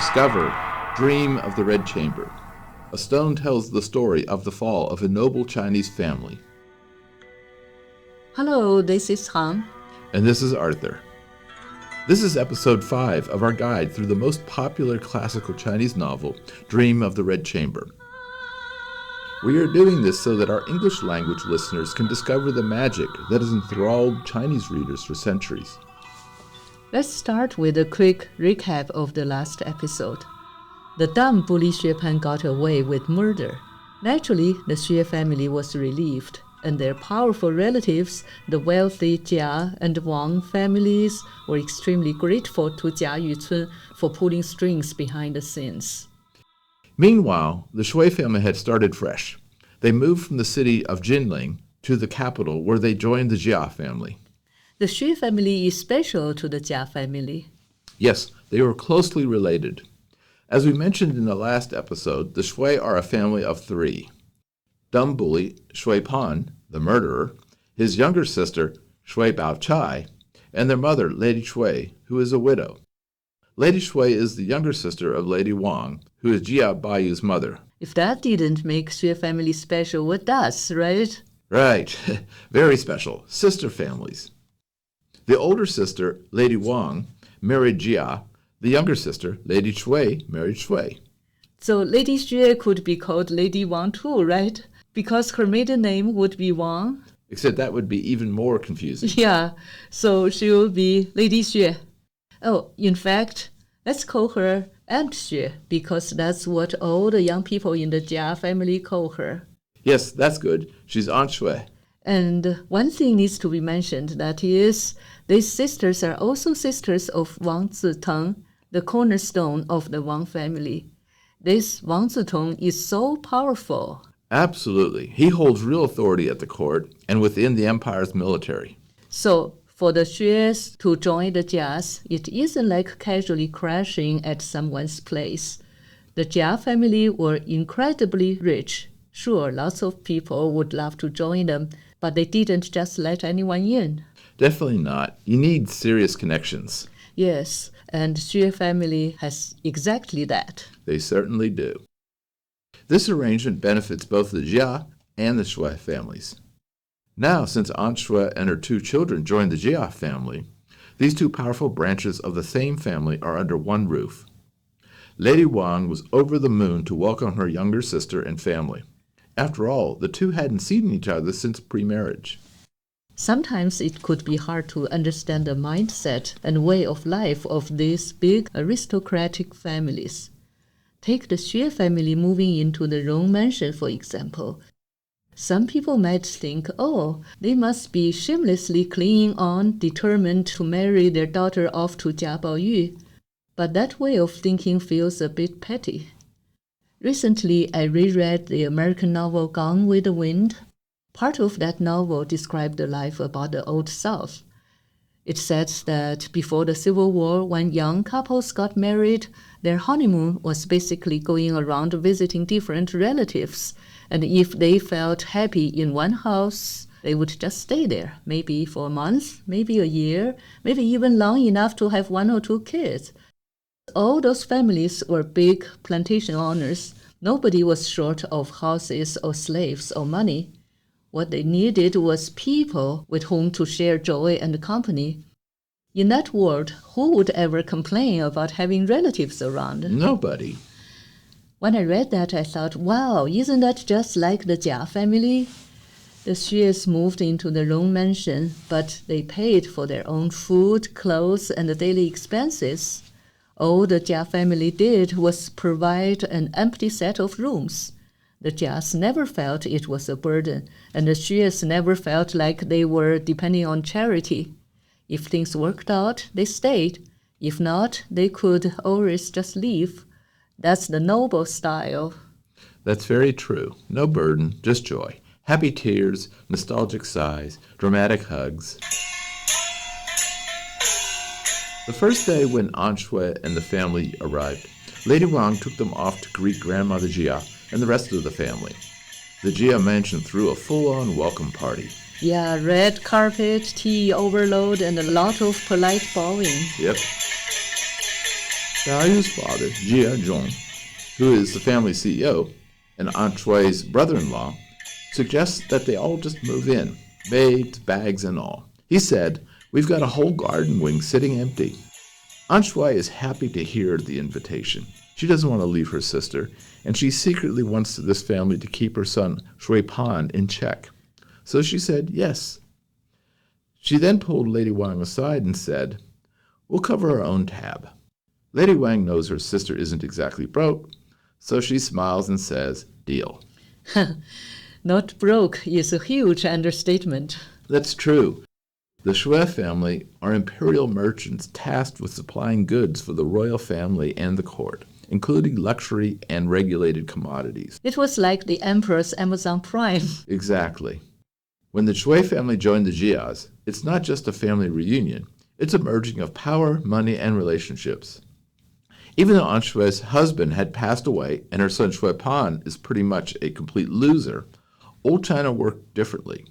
Discover Dream of the Red Chamber. A stone tells the story of the fall of a noble Chinese family. Hello, this is Han. And this is Arthur. This is episode 5 of our guide through the most popular classical Chinese novel, Dream of the Red Chamber. We are doing this so that our English language listeners can discover the magic that has enthralled Chinese readers for centuries. Let's start with a quick recap of the last episode. The dumb bully Xue Pan got away with murder. Naturally, the Xue family was relieved, and their powerful relatives, the wealthy Jia and Wang families, were extremely grateful to Jia Yucun for pulling strings behind the scenes. Meanwhile, the Xue family had started fresh. They moved from the city of Jinling to the capital, where they joined the Jia family. The Xue family is special to the Jia family. Yes, they were closely related. As we mentioned in the last episode, the Xue are a family of 3. Dumb bully Xue Pan, the murderer, his younger sister Xue BaoChai, and their mother Lady Xue, who is a widow. Lady Xue is the younger sister of Lady Wang, who is Jia Baoyu's mother. If that didn't make Xue family special, what does, right? Right. Very special. Sister families. The older sister, Lady Wang, married Jia. The younger sister, Lady Xue, married Xue. So Lady Xue could be called Lady Wang too, right? Because her maiden name would be Wang. Except that would be even more confusing. Yeah, so she will be Lady Xue. Oh, in fact, let's call her Aunt Xue, because that's what all the young people in the Jia family call her. Yes, that's good. She's Aunt Xue. And one thing needs to be mentioned, that is, these sisters are also sisters of Wang Ziteng, the cornerstone of the Wang family. This Wang Ziteng is so powerful. Absolutely. He holds real authority at the court and within the empire's military. So, for the Xues to join the Jias, it isn't like casually crashing at someone's place. The Jia family were incredibly rich. Sure, lots of people would love to join them, but they didn't just let anyone in. Definitely not. You need serious connections. Yes, and Xue family has exactly that. They certainly do. This arrangement benefits both the Jia and the Xue families. Now, since Aunt Xue and her 2 children joined the Jia family, these 2 powerful branches of the same family are under one roof. Lady Wang was over the moon to welcome her younger sister and family. After all, the 2 hadn't seen each other since pre-marriage. Sometimes it could be hard to understand the mindset and way of life of these big aristocratic families. Take the Xue family moving into the Rong mansion, for example. Some people might think, oh, they must be shamelessly clinging on, determined to marry their daughter off to Jia Baoyu. But that way of thinking feels a bit petty. Recently, I reread the American novel Gone with the Wind. Part of that novel described the life about the Old South. It says that before the Civil War, when young couples got married, their honeymoon was basically going around visiting different relatives. And if they felt happy in one house, they would just stay there, maybe for a month, maybe a year, maybe even long enough to have 1 or 2 kids. All those families were big plantation owners. Nobody was short of houses or slaves or money. What they needed was people with whom to share joy and company. In that world, who would ever complain about having relatives around? Nobody. When I read that, I thought, wow, isn't that just like the Jia family? The Xues moved into the Rong mansion, but they paid for their own food, clothes, and daily expenses. All the Jia family did was provide an empty set of rooms. The Jias never felt it was a burden, and the Xues never felt like they were depending on charity. If things worked out, they stayed. If not, they could always just leave. That's the noble style. That's very true. No burden, just joy. Happy tears, nostalgic sighs, dramatic hugs. The first day when Aunt Xue and the family arrived, Lady Wang took them off to greet Grandmother Jia and the rest of the family. The Jia mansion threw a full-on welcome party. Yeah, red carpet, tea overload, and a lot of polite bowing. Yep. Daoyu's father, Jia Zhong, who is the family CEO, and Aunt Shui's brother-in-law, suggests that they all just move in, maids, bags, and all. He said, "We've got a whole garden wing sitting empty." Aunt Shui is happy to hear the invitation. She doesn't want to leave her sister, and she secretly wants this family to keep her son, Xue Pan, in check. So she said yes. She then pulled Lady Wang aside and said, "We'll cover our own tab." Lady Wang knows her sister isn't exactly broke, so she smiles and says, "Deal." Not broke is a huge understatement. That's true. The Xue family are imperial merchants tasked with supplying goods for the royal family and the court, including luxury and regulated commodities. It was like the Emperor's Amazon Prime. Exactly. When the Xue family joined the Jias, it's not just a family reunion. It's a merging of power, money, and relationships. Even though Aunt Xue's husband had passed away and her son Xue Pan is pretty much a complete loser, old China worked differently.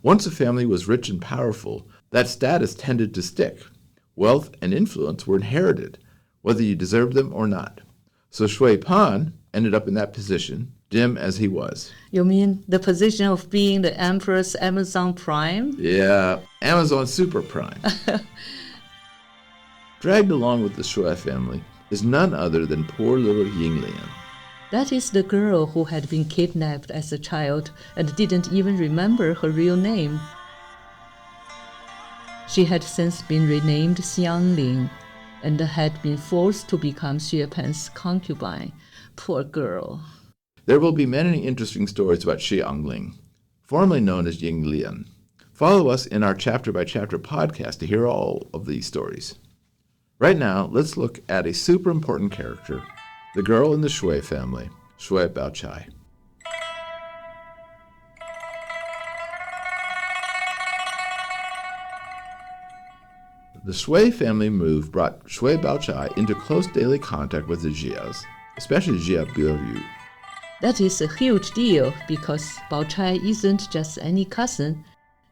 Once a family was rich and powerful, that status tended to stick. Wealth and influence were inherited, whether you deserved them or not. So Xue Pan ended up in that position, dim as he was. You mean the position of being the Emperor's Amazon Prime? Yeah, Amazon Super Prime. Dragged along with the Xue family is none other than poor little Yinglian. That is the girl who had been kidnapped as a child and didn't even remember her real name. She had since been renamed Xiangling and had been forced to become Xue Pan's concubine. Poor girl. There will be many interesting stories about Xiangling, formerly known as Yinglian. Follow us in our chapter-by-chapter podcast to hear all of these stories. Right now, let's look at a super important character, the girl in the Xue family, Xue BaoChai. The Xue family move brought Xue BaoChai into close daily contact with the Jias, especially Jia Biuyu. That is a huge deal because BaoChai isn't just any cousin.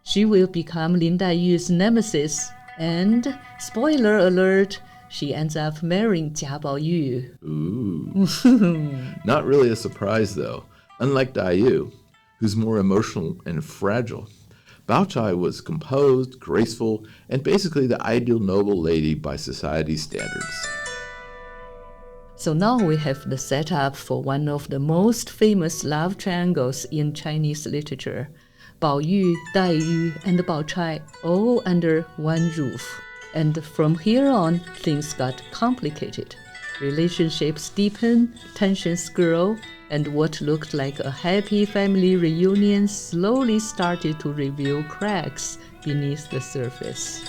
She will become Lin Daiyu's nemesis. And, spoiler alert, she ends up marrying Jia Baoyu. Ooh. Not really a surprise, though. Unlike Daiyu, who's more emotional and fragile, BaoChai was composed, graceful, and basically the ideal noble lady by society's standards. So now we have the setup for one of the most famous love triangles in Chinese literature. Baoyu, Daiyu, and BaoChai all under one roof. And from here on, things got complicated. Relationships deepened, tensions grew, and what looked like a happy family reunion slowly started to reveal cracks beneath the surface.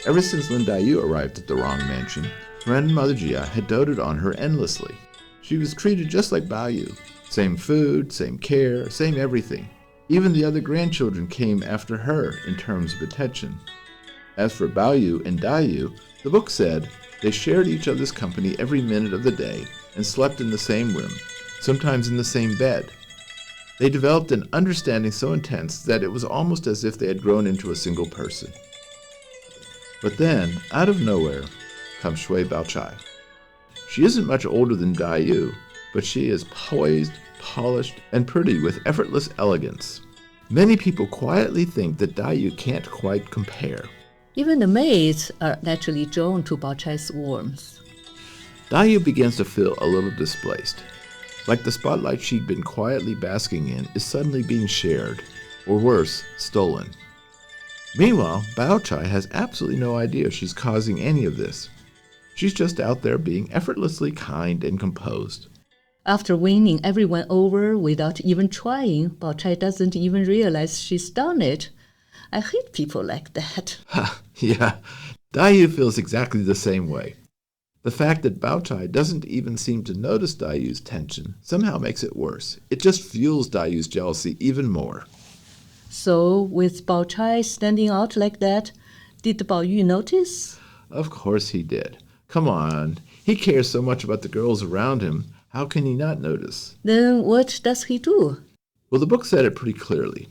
Ever since Lin Daiyu arrived at the Rong mansion, grandmother Jia had doted on her endlessly. She was treated just like Baoyu. Same food, same care, same everything. Even the other grandchildren came after her in terms of attention. As for Baoyu and Daiyu, the book said they shared each other's company every minute of the day and slept in the same room, sometimes in the same bed. They developed an understanding so intense that it was almost as if they had grown into a single person. But then, out of nowhere, comes Xue BaoChai. She isn't much older than Daiyu, but she is poised, polished, and pretty with effortless elegance. Many people quietly think that Daiyu can't quite compare. Even the maids are naturally drawn to BaoChai's warmth. Daiyu begins to feel a little displaced, like the spotlight she'd been quietly basking in is suddenly being shared, or worse, stolen. Meanwhile, BaoChai has absolutely no idea she's causing any of this. She's just out there being effortlessly kind and composed. After winning everyone over without even trying, BaoChai doesn't even realize she's done it. I hate people like that. Yeah, Daiyu feels exactly the same way. The fact that BaoChai doesn't even seem to notice Daiyu's tension somehow makes it worse. It just fuels Daiyu's jealousy even more. So, with BaoChai standing out like that, did Baoyu notice? Of course he did. Come on, he cares so much about the girls around him. How can he not notice? Then what does he do? Well, the book said it pretty clearly.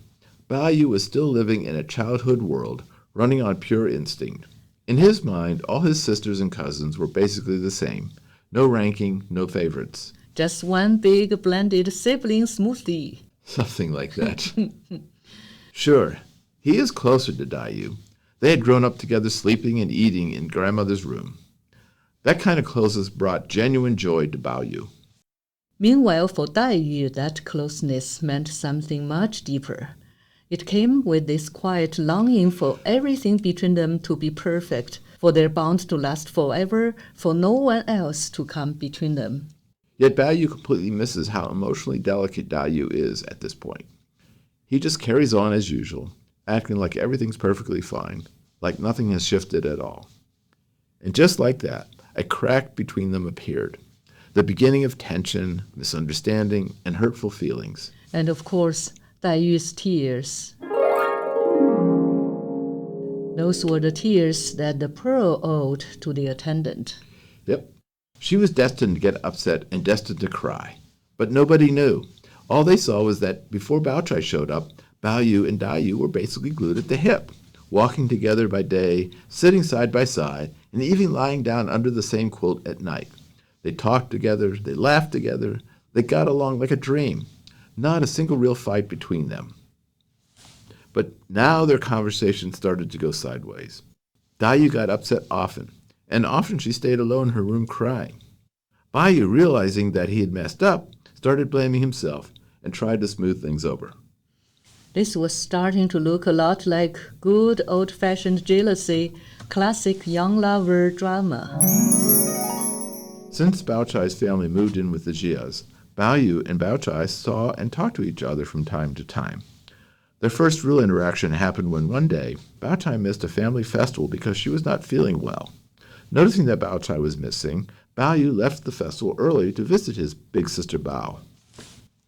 Bao Yu was still living in a childhood world, running on pure instinct. In his mind, all his sisters and cousins were basically the same. No ranking, no favorites. Just one big blended sibling smoothie. Something like that. Sure, he is closer to Dai. They had grown up together sleeping and eating in grandmother's room. That kind of closeness brought genuine joy to Bao Yu. Meanwhile, for Dai Yu, that closeness meant something much deeper. It came with this quiet longing for everything between them to be perfect, for their bond to last forever, for no one else to come between them. Yet Bao Yu completely misses how emotionally delicate Dai Yu is at this point. He just carries on as usual, acting like everything's perfectly fine, like nothing has shifted at all. And just like that, a crack between them appeared, the beginning of tension, misunderstanding, and hurtful feelings. And of course, Dai Yu's tears. Those were the tears that the pearl owed to the attendant. Yep. She was destined to get upset and destined to cry. But nobody knew. All they saw was that before BaoChai showed up, Bao Yu and Dai Yu were basically glued at the hip, walking together by day, sitting side by side, and even lying down under the same quilt at night. They talked together, they laughed together, they got along like a dream. Not a single real fight between them. But now their conversation started to go sideways. Dai Yu got upset often, and often she stayed alone in her room crying. Bao Yu, realizing that he had messed up, started blaming himself and tried to smooth things over. This was starting to look a lot like good old-fashioned jealousy, classic young lover drama. Since BaoChai's family moved in with the Jias, Bao Yu and BaoChai saw and talked to each other from time to time. Their first real interaction happened when one day, BaoChai missed a family festival because she was not feeling well. Noticing that BaoChai was missing, Bao Yu left the festival early to visit his big sister Bao.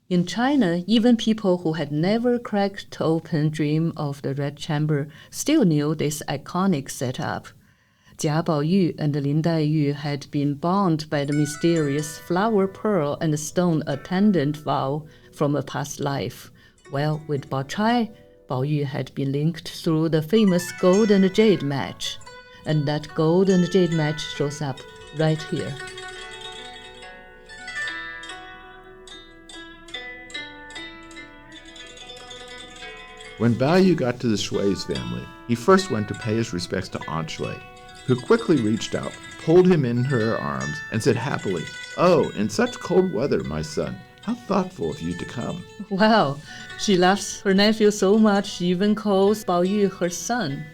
In China, even people who had never cracked open dream of the Red Chamber still knew this iconic setup. Jia Baoyu and Lin Daiyu had been bound by the mysterious flower pearl and stone attendant vow from a past life, while with BaoChai, Baoyu had been linked through the famous gold and jade match. And that gold and jade match shows up right here. When Bao Yu got to the Xue's family, he first went to pay his respects to Aunt Xue, who quickly reached out, pulled him in her arms, and said happily, "Oh, in such cold weather, my son, how thoughtful of you to come." Wow, she loves her nephew so much she even calls Bao Yu her son.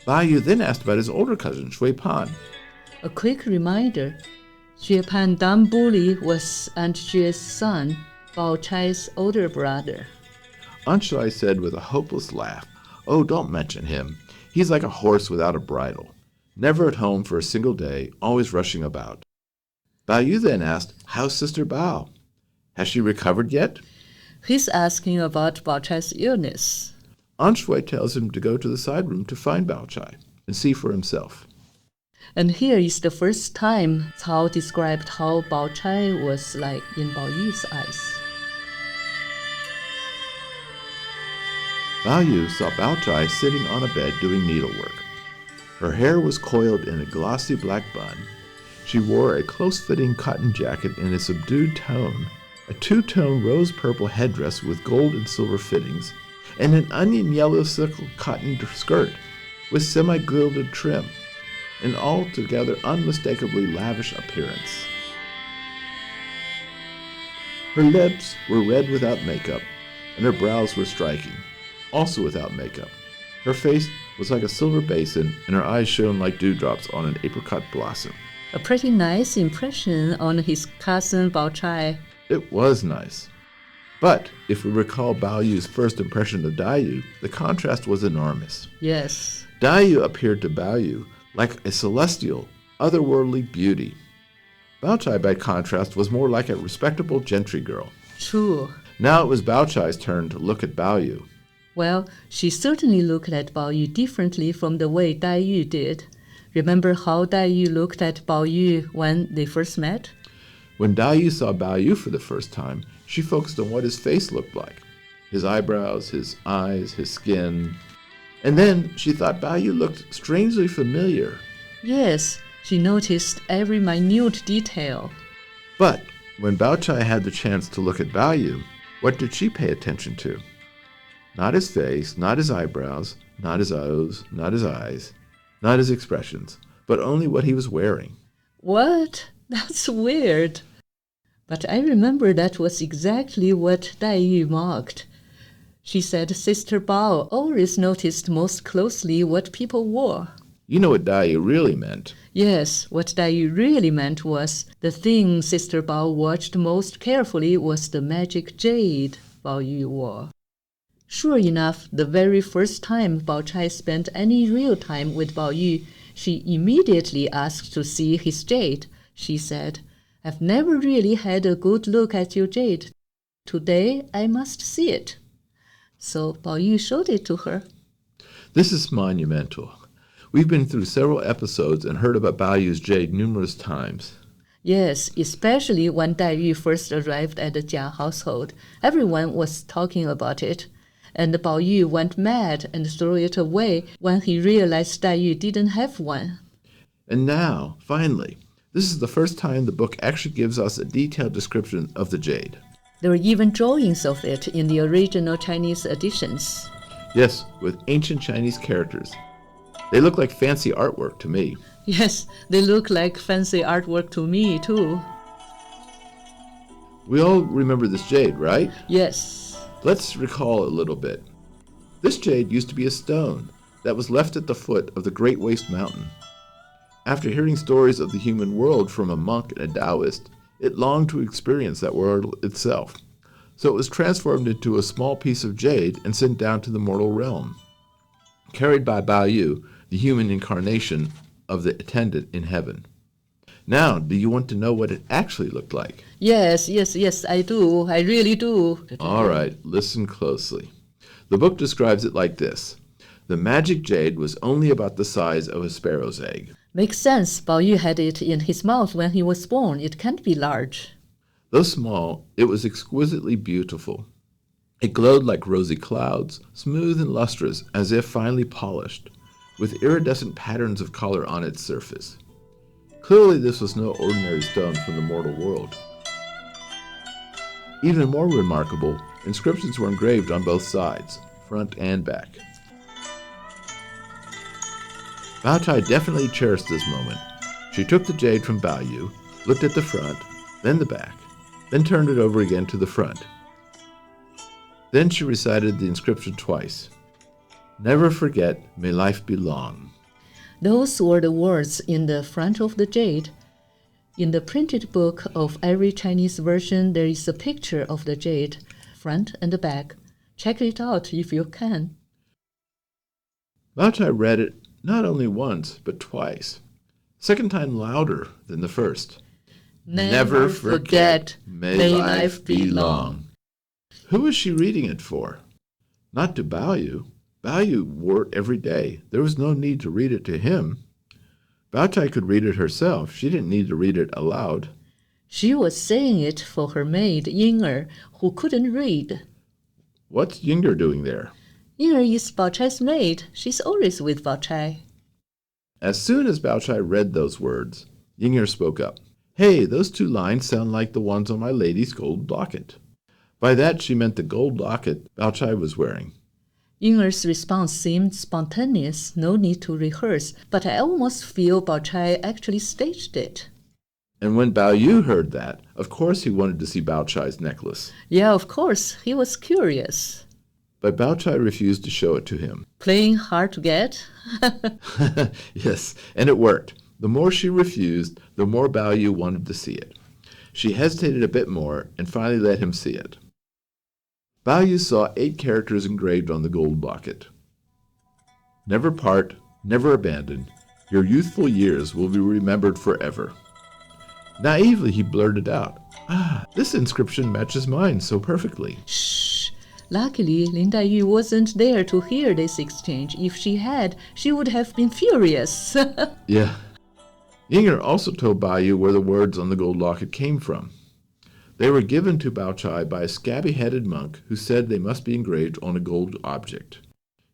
Bao Yu then asked about his older cousin, Xue Pan. A quick reminder, Xue Pan Dambuli was Aunt Xue's son, Bao Chai's older brother. Aunt Xue said with a hopeless laugh, "Oh, don't mention him. He's like a horse without a bridle. Never at home for a single day, always rushing about." Bao Yu then asked, "How's Sister Bao? Has she recovered yet?" He's asking about Bao Chai's illness. Aunt Xue tells him to go to the side room to find BaoChai and see for himself. And here is the first time Cao described how Bao Chai was like in Bao Yu's eyes. Bao Yu saw BaoChai sitting on a bed doing needlework. Her hair was coiled in a glossy black bun. She wore a close-fitting cotton jacket in a subdued tone, a two-tone rose-purple headdress with gold and silver fittings, and an onion yellow silk cotton skirt with semi-gilded trim, an altogether unmistakably lavish appearance. Her lips were red without makeup, and her brows were striking, also without makeup. Her face was like a silver basin, and her eyes shone like dewdrops on an apricot blossom. A pretty nice impression on his cousin Bao Chai. It was nice. But if we recall Bao Yu's first impression of Dai Yu, the contrast was enormous. Yes. Dai Yu appeared to Bao Yu like a celestial, otherworldly beauty. Bao Chai, by contrast, was more like a respectable gentry girl. True. Now it was Bao Chai's turn to look at Bao Yu. Well, she certainly looked at Bao Yu differently from the way Dai Yu did. Remember how Dai Yu looked at Bao Yu when they first met? When Dai Yu saw Bao Yu for the first time, she focused on what his face looked like. his eyebrows, his eyes, his skin. And then she thought Baoyu looked strangely familiar. Yes, she noticed every minute detail. But when BaoChai had the chance to look at Baoyu, what did she pay attention to? Not his face, not his eyebrows, not his nose, not his eyes, not his expressions, but only what he was wearing. What? That's weird. But I remember that was exactly what Dai Yu marked. She said Sister Bao always noticed most closely what people wore. You know what Dai Yu really meant. Yes, what Dai Yu really meant was the thing Sister Bao watched most carefully was the magic jade Bao Yu wore. Sure enough, the very first time BaoChai spent any real time with Bao Yu, she immediately asked to see his jade. She said, "I've never really had a good look at your jade. Today I must see it." So Bao Yu showed it to her. This is monumental. We've been through several episodes and heard about Baoyu's jade numerous times. Yes, especially when Dai Yu first arrived at the Jia household. Everyone was talking about it. And Bao Yu went mad and threw it away when he realized Dai Yu didn't have one. And now, finally, this is the first time the book actually gives us a detailed description of the jade. There are even drawings of it in the original Chinese editions. Yes, with ancient Chinese characters. They look like fancy artwork to me. Yes, they look like fancy artwork to me, too. We all remember this jade, right? Yes. Let's recall a little bit. This jade used to be a stone that was left at the foot of the Great Waste Mountain. After hearing stories of the human world from a monk and a Taoist, it longed to experience that world itself. So it was transformed into a small piece of jade and sent down to the mortal realm, carried by Baoyu, the human incarnation of the attendant in heaven. Now, do you want to know what it actually looked like? Yes, I do. I really do. All right, listen closely. The book describes it like this. The magic jade was only about the size of a sparrow's egg. Makes sense. Bao Yu had it in his mouth when he was born. It can't be large. Though small, it was exquisitely beautiful. It glowed like rosy clouds, smooth and lustrous as if finely polished, with iridescent patterns of color on its surface. Clearly this was no ordinary stone from the mortal world. Even more remarkable, inscriptions were engraved on both sides, front and back. BaoChai definitely cherished this moment. She took the jade from Baoyu, looked at the front, then the back, then turned it over again to the front. Then she recited the inscription twice. "Never forget, may life be long." Those were the words in the front of the jade. In the printed book of every Chinese version, there is a picture of the jade, front and the back. Check it out if you can. BaoChai read it not only once, but twice. Second time louder than the first. Never forget, may life be long. Who was she reading it for? Not to Baoyu. Baoyu wore it every day. There was no need to read it to him. BaoChai could read it herself. She didn't need to read it aloud. She was saying it for her maid, Ying'er, who couldn't read. What's Ying'er doing there? Ying'er is BaoChai's maid. She's always with BaoChai. As soon as BaoChai read those words, Ying'er spoke up. "Hey, those two lines sound like the ones on my lady's gold locket." By that she meant the gold locket BaoChai was wearing. Ying'er's response seemed spontaneous, no need to rehearse, but I almost feel BaoChai actually staged it. And when Baoyu heard that, of course he wanted to see BaoChai's necklace. Yeah, of course, he was curious. But BaoChai refused to show it to him. Playing hard to get? Yes, and it worked. The more she refused, the more Baoyu wanted to see it. She hesitated a bit more and finally let him see it. Baoyu saw 8 characters engraved on the gold locket. "Never part, never abandon. Your youthful years will be remembered forever." Naively, he blurted out, "This inscription matches mine so perfectly." Shh! Luckily, Lin Daiyu wasn't there to hear this exchange. If she had, she would have been furious. Yeah. Ying'er also told Baoyu where the words on the gold locket came from. They were given to BaoChai by a scabby-headed monk who said they must be engraved on a gold object.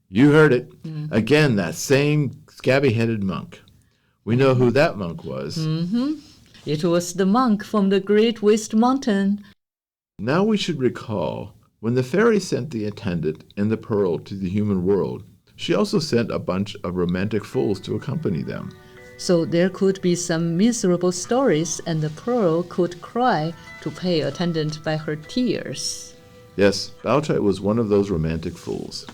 You heard it. Again, that same scabby-headed monk. We know who that monk was. It was the monk from the Great Waste Mountain. Now we should recall, when the fairy sent the attendant and the pearl to the human world, she also sent a bunch of romantic fools to accompany them. So there could be some miserable stories, and the pearl could cry to pay attendant by her tears. Yes, BaoChai was one of those romantic fools.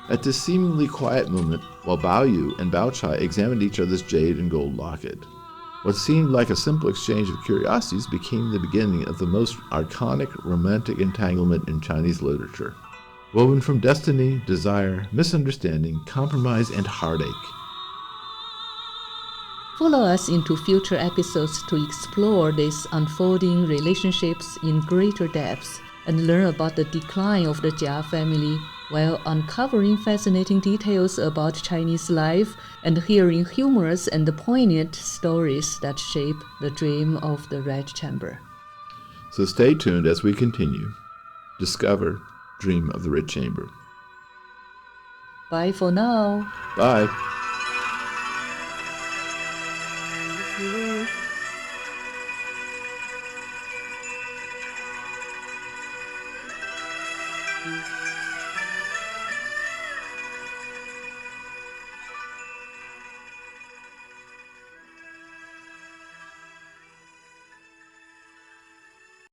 At this seemingly quiet moment, while Bao Yu and BaoChai examined each other's jade and gold locket, what seemed like a simple exchange of curiosities became the beginning of the most iconic romantic entanglement in Chinese literature, woven from destiny, desire, misunderstanding, compromise, and heartache. Follow us into future episodes to explore these unfolding relationships in greater depth and learn about the decline of the Jia family while uncovering fascinating details about Chinese life and hearing humorous and poignant stories that shape the dream of the Red Chamber. So stay tuned as we continue. Discover, dream of the Red Chamber. Bye for now. Bye. Mm-hmm.